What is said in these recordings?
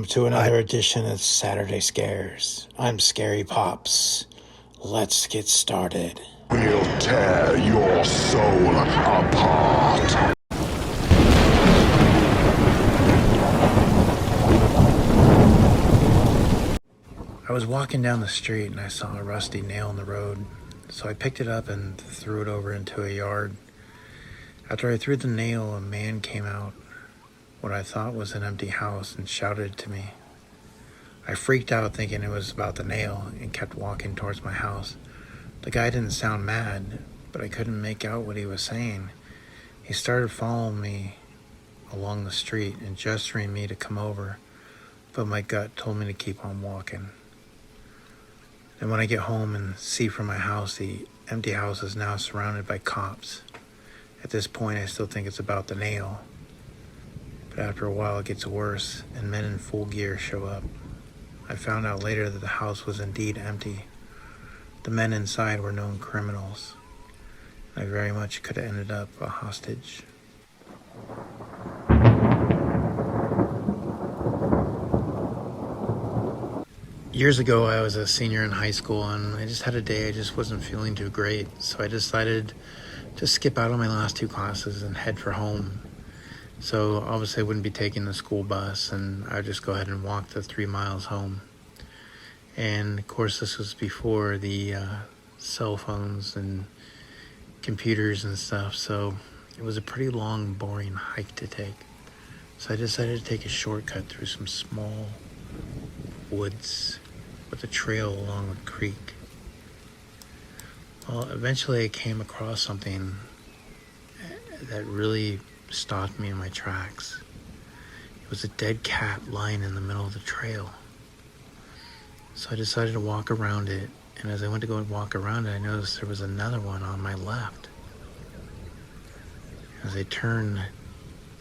to another edition of Saturday Scares. I'm Scary Pops. Let's get started. We'll tear your soul apart. I was walking down the street and I saw a rusty nail in the road, so I picked it up and threw it over into a yard. After I threw the nail, a man came out, what I thought was an empty house, and shouted to me. I freaked out thinking it was about the nail and kept walking towards my house. The guy didn't sound mad, but I couldn't make out what he was saying. He started following me along the street and gesturing me to come over, but my gut told me to keep on walking. And when I get home and see from my house, the empty house is now surrounded by cops. At this point, I still think it's about the nail. But after a while, it gets worse, and men in full gear show up. I found out later that the house was indeed empty. The men inside were known criminals. I very much could have ended up a hostage. Years ago, I was a senior in high school, and I just had a day I just wasn't feeling too great, so I decided to skip out on my last two classes and head for home. So obviously I wouldn't be taking the school bus, and I'd just go ahead and walk the 3 miles home. And of course, this was before the cell phones and computers and stuff, so it was a pretty long, boring hike to take. So I decided to take a shortcut through some small woods with a trail along a creek. Well, eventually I came across something that really stopped me in my tracks. It was a dead cat lying in the middle of the trail. So I decided to walk around it, and as I went to go and walk around it, I noticed there was another one on my left. As I turned,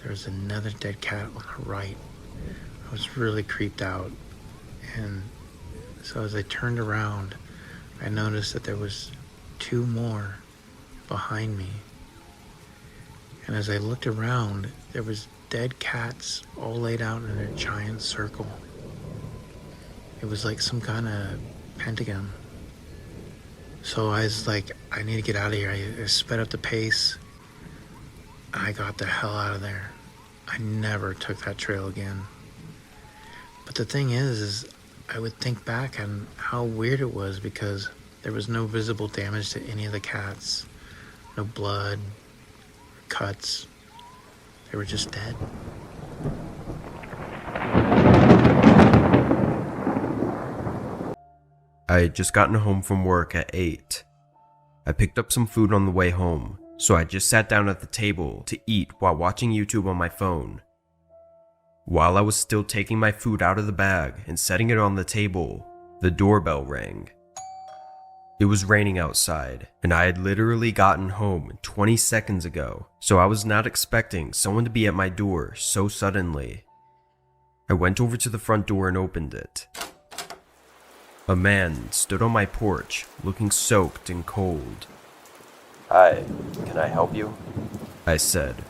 there was another dead cat on the right. I was really creeped out, and so as I turned around, I noticed that there was 2 more behind me. And as I looked around, there was dead cats all laid out in a giant circle. It was like some kind of pentagon. So I was like, I need to get out of here. I sped up the pace. I got the hell out of there. I never took that trail again. But the thing is I would think back on how weird it was, because there was no visible damage to any of the cats. No blood, cuts. They were just dead. I had just gotten home from work at 8. I picked up some food on the way home, so I just sat down at the table to eat while watching YouTube on my phone. While I was still taking my food out of the bag and setting it on the table, the doorbell rang. It was raining outside, and I had literally gotten home 20 seconds ago, so I was not expecting someone to be at my door so suddenly. I went over to the front door and opened it. A man stood on my porch, looking soaked and cold. "Hi, can I help you?" I said.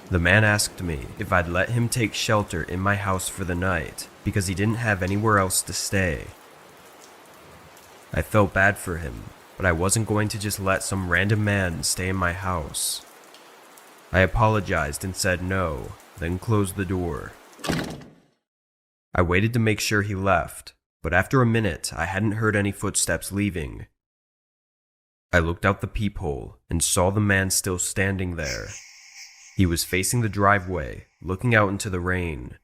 The man asked me if I'd let him take shelter in my house for the night because he didn't have anywhere else to stay. I felt bad for him, but I wasn't going to just let some random man stay in my house. I apologized and said no, then closed the door. I waited to make sure he left, but after a minute I hadn't heard any footsteps leaving. I looked out the peephole and saw the man still standing there. He was facing the driveway, looking out into the rain.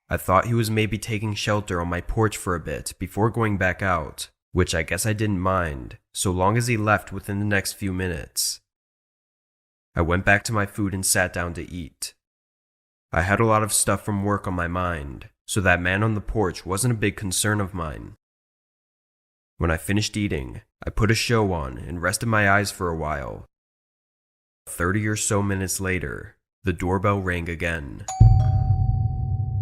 I thought he was maybe taking shelter on my porch for a bit before going back out, which I guess I didn't mind, so long as he left within the next few minutes. I went back to my food and sat down to eat. I had a lot of stuff from work on my mind, so that man on the porch wasn't a big concern of mine. When I finished eating, I put a show on and rested my eyes for a while. 30 or so minutes later, the doorbell rang again.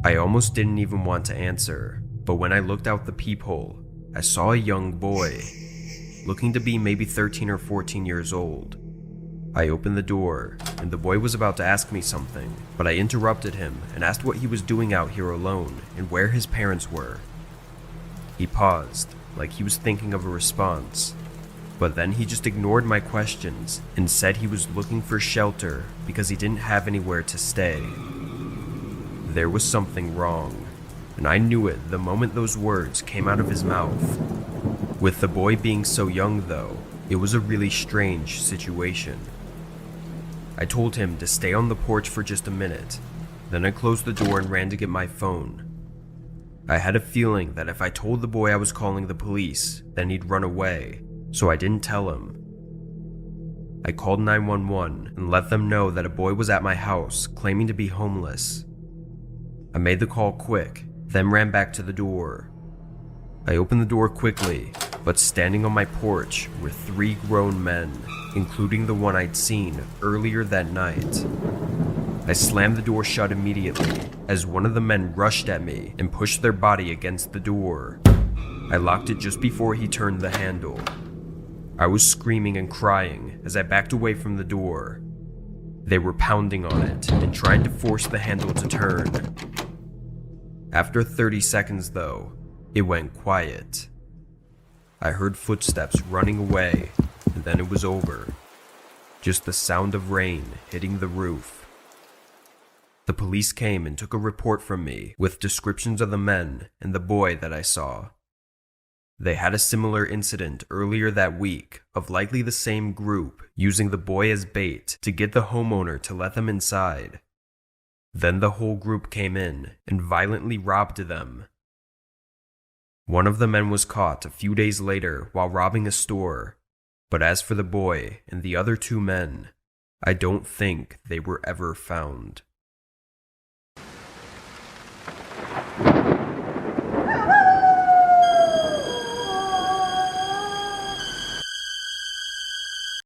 I almost didn't even want to answer, but when I looked out the peephole, I saw a young boy, looking to be maybe 13 or 14 years old. I opened the door, and the boy was about to ask me something, but I interrupted him and asked what he was doing out here alone and where his parents were. He paused, like he was thinking of a response, but then he just ignored my questions and said he was looking for shelter because he didn't have anywhere to stay. There was something wrong, and I knew it the moment those words came out of his mouth. With the boy being so young, though, it was a really strange situation. I told him to stay on the porch for just a minute, then I closed the door and ran to get my phone. I had a feeling that if I told the boy I was calling the police, then he'd run away, so I didn't tell him. I called 911 and let them know that a boy was at my house claiming to be homeless. I made the call quick, then ran back to the door. I opened the door quickly, but standing on my porch were 3 grown men, including the one I'd seen earlier that night. I slammed the door shut immediately as one of the men rushed at me and pushed their body against the door. I locked it just before he turned the handle. I was screaming and crying as I backed away from the door. They were pounding on it and trying to force the handle to turn. After 30 seconds, though, it went quiet. I heard footsteps running away, and then it was over. Just the sound of rain hitting the roof. The police came and took a report from me with descriptions of the men and the boy that I saw. They had a similar incident earlier that week of likely the same group using the boy as bait to get the homeowner to let them inside. Then the whole group came in and violently robbed them. One of the men was caught a few days later while robbing a store, but as for the boy and the other 2 men, I don't think they were ever found.